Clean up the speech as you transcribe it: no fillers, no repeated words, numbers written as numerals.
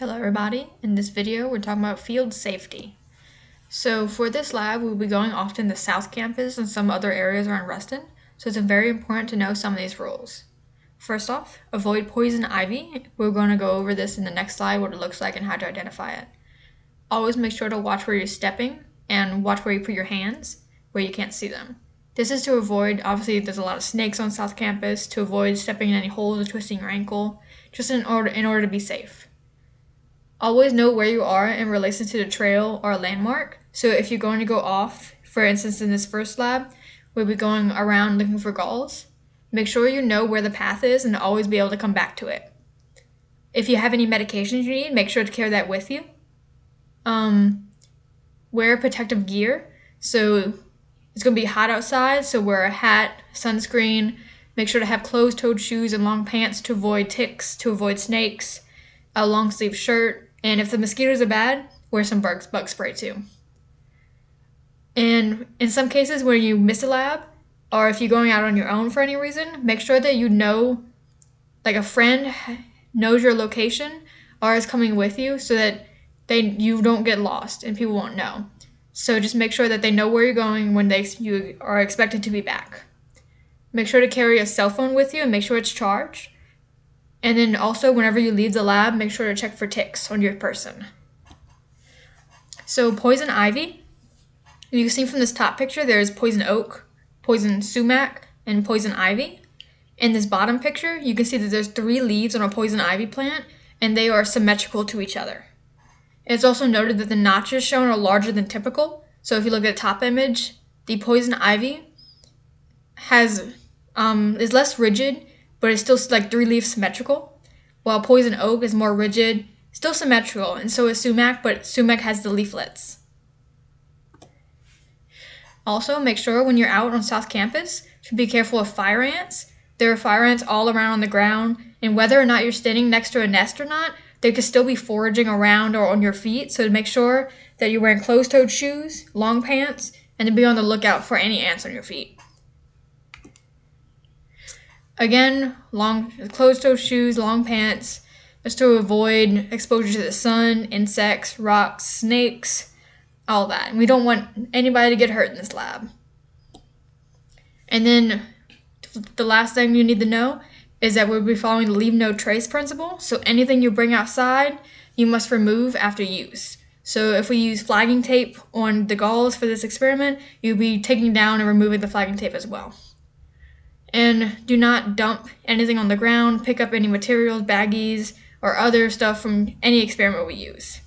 Hello everybody, in this video we're talking about field safety. So for this lab we'll be going off to the South Campus and some other areas around Reston, so it's very important to know some of these rules. First off, avoid poison ivy. We're going to go over this in the next slide, what it looks like and how to identify it. Always make sure to watch where you're stepping and watch where you put your hands, where you can't see them. This is to avoid, obviously there's a lot of snakes on South Campus, to avoid stepping in any holes or twisting your ankle, just in order to be safe. Always know where you are in relation to the trail or landmark. So if you're going to go off, for instance in this first lab, we'll be going around looking for galls. Make sure you know where the path is and always be able to come back to it. If you have any medications you need, make sure to carry that with you. Wear protective gear. So it's going to be hot outside, so wear a hat, sunscreen. Make sure to have closed-toed shoes and long pants to avoid ticks, to avoid snakes, a long sleeve shirt, and if the mosquitoes are bad, wear some bug spray too. And in some cases where you miss a lab, or if you're going out on your own for any reason, make sure that you know, like a friend knows your location or is coming with you so that you don't get lost and people won't know. So just make sure that they know where you're going when you are expected to be back. Make sure to carry a cell phone with you and make sure it's charged. And then also, whenever you leave the lab, make sure to check for ticks on your person. So poison ivy, you can see from this top picture, there's poison oak, poison sumac, and poison ivy. In this bottom picture, you can see that there's 3 leaves on a poison ivy plant, and they are symmetrical to each other. It's also noted that the notches shown are larger than typical. So if you look at the top image, the poison ivy is less rigid, but it's still like 3 leaves symmetrical, while poison oak is more rigid, still symmetrical, and so is sumac, but sumac has the leaflets. Also, make sure when you're out on South Campus to be careful of fire ants. There are fire ants all around on the ground, and whether or not you're standing next to a nest or not, they could still be foraging around or on your feet, so to make sure that you're wearing closed-toed shoes, long pants, and to be on the lookout for any ants on your feet. Again, closed-toed shoes, long pants, just to avoid exposure to the sun, insects, rocks, snakes, all that. And we don't want anybody to get hurt in this lab. And then the last thing you need to know is that we'll be following the leave no trace principle. So anything you bring outside, you must remove after use. So if we use flagging tape on the galls for this experiment, you'll be taking down and removing the flagging tape as well. And do not dump anything on the ground, pick up any materials, baggies, or other stuff from any experiment we use.